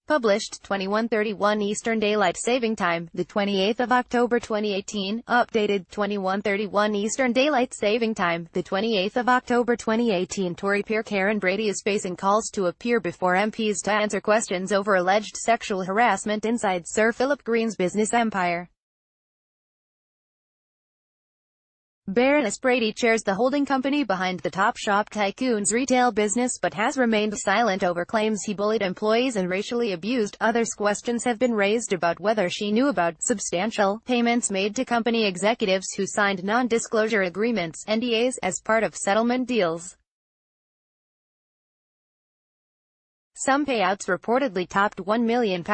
Published 21:31 Eastern Daylight Saving Time, the 28th of October 2018. Updated 21:31 Eastern Daylight Saving Time, the 28th of October 2018. Tory peer Karren Brady is facing calls to appear before MPs to answer questions over alleged sexual harassment inside Sir Philip Green's business empire. Baroness Brady chairs the holding company behind the Topshop tycoon's retail business but has remained silent over claims he bullied employees and racially abused others. Questions have been raised about whether she knew about substantial payments made to company executives who signed non-disclosure agreements (NDAs) as part of settlement deals. Some payouts reportedly topped £1 million.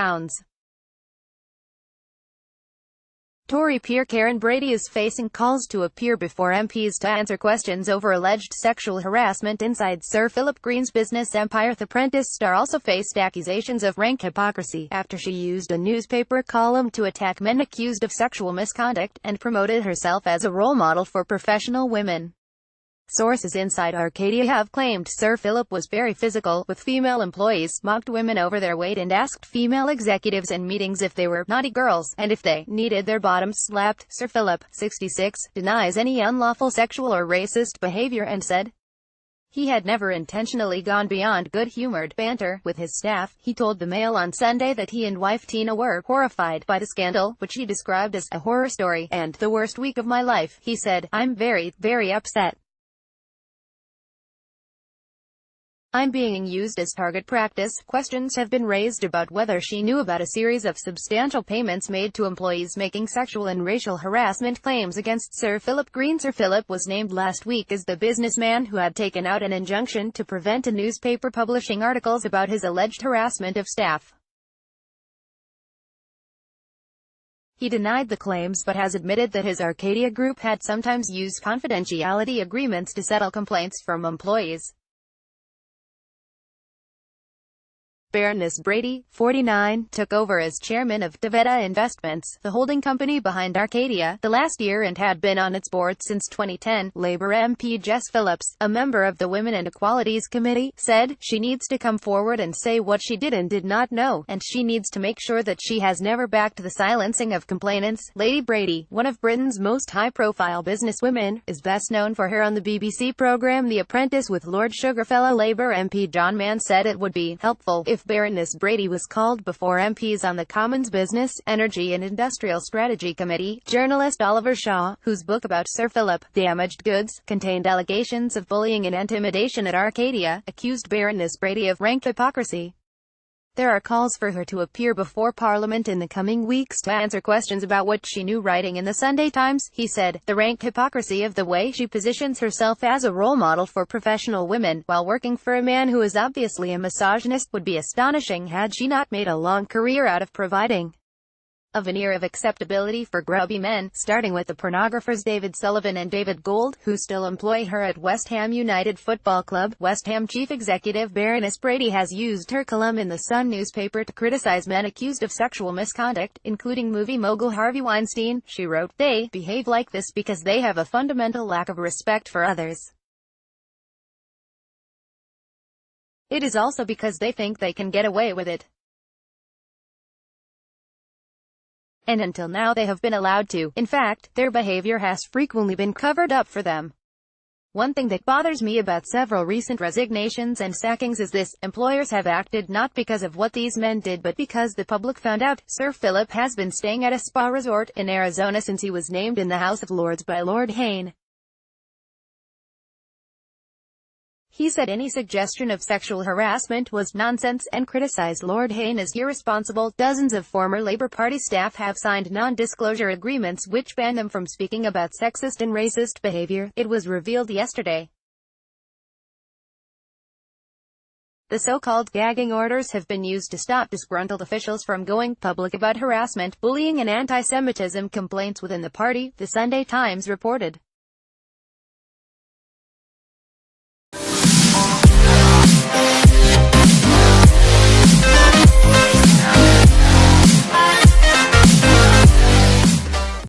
Tory peer Karren Brady is facing calls to appear before MPs to answer questions over alleged sexual harassment inside Sir Philip Green's business empire. The Apprentice star also faced accusations of rank hypocrisy after she used a newspaper column to attack men accused of sexual misconduct, and promoted herself as a role model for professional women. Sources inside Arcadia have claimed Sir Philip was very physical with female employees, mocked women over their weight, and asked female executives in meetings if they were naughty girls, and if they needed their bottoms slapped. Sir Philip, 66, denies any unlawful sexual or racist behavior and said he had never intentionally gone beyond good-humored banter with his staff. He told the Mail on Sunday that he and wife Tina were horrified by the scandal, which he described as a horror story, and the worst week of my life. He said, "I'm very, very upset. I'm being used as target practice." Questions have been raised about whether she knew about a series of substantial payments made to employees making sexual and racial harassment claims against Sir Philip Green. Sir Philip was named last week as the businessman who had taken out an injunction to prevent a newspaper publishing articles about his alleged harassment of staff. He denied the claims but has admitted that his Arcadia group had sometimes used confidentiality agreements to settle complaints from employees. Baroness Brady, 49, took over as chairman of Devetta Investments, the holding company behind Arcadia, the last year, and had been on its board since 2010. Labour MP Jess Phillips, a member of the Women and Equalities Committee, said she needs to come forward and say what she did and did not know, and she needs to make sure that she has never backed the silencing of complainants. Lady Brady, one of Britain's most high-profile businesswomen, is best known for her on the BBC programme The Apprentice with Lord Sugarfellow. Labour MP John Mann said it would be helpful if Baroness Brady was called before MPs on the Commons Business, Energy and Industrial Strategy Committee. Journalist Oliver Shaw, whose book about Sir Philip, Damaged Goods, contained allegations of bullying and intimidation at Arcadia, accused Baroness Brady of rank hypocrisy. There are calls for her to appear before Parliament in the coming weeks to answer questions about what she knew. Writing in the Sunday Times, he said, "The rank hypocrisy of the way she positions herself as a role model for professional women, while working for a man who is obviously a misogynist, would be astonishing had she not made a long career out of providing a veneer of acceptability for grubby men, starting with the pornographers David Sullivan and David Gold, who still employ her at West Ham United Football Club." West Ham chief executive Baroness Brady has used her column in the Sun newspaper to criticize men accused of sexual misconduct, including movie mogul Harvey Weinstein. She wrote, "They behave like this because they have a fundamental lack of respect for others. It is also because they think they can get away with it. And until now they have been allowed to. In fact, their behavior has frequently been covered up for them. One thing that bothers me about several recent resignations and sackings is this: employers have acted not because of what these men did but because the public found out." Sir Philip has been staying at a spa resort in Arizona since he was named in the House of Lords by Lord Hayne. He said any suggestion of sexual harassment was nonsense, and criticized Lord Hayne as irresponsible. Dozens of former Labour Party staff have signed non-disclosure agreements which ban them from speaking about sexist and racist behavior, it was revealed yesterday. The so-called gagging orders have been used to stop disgruntled officials from going public about harassment, bullying and anti-Semitism complaints within the party, the Sunday Times reported.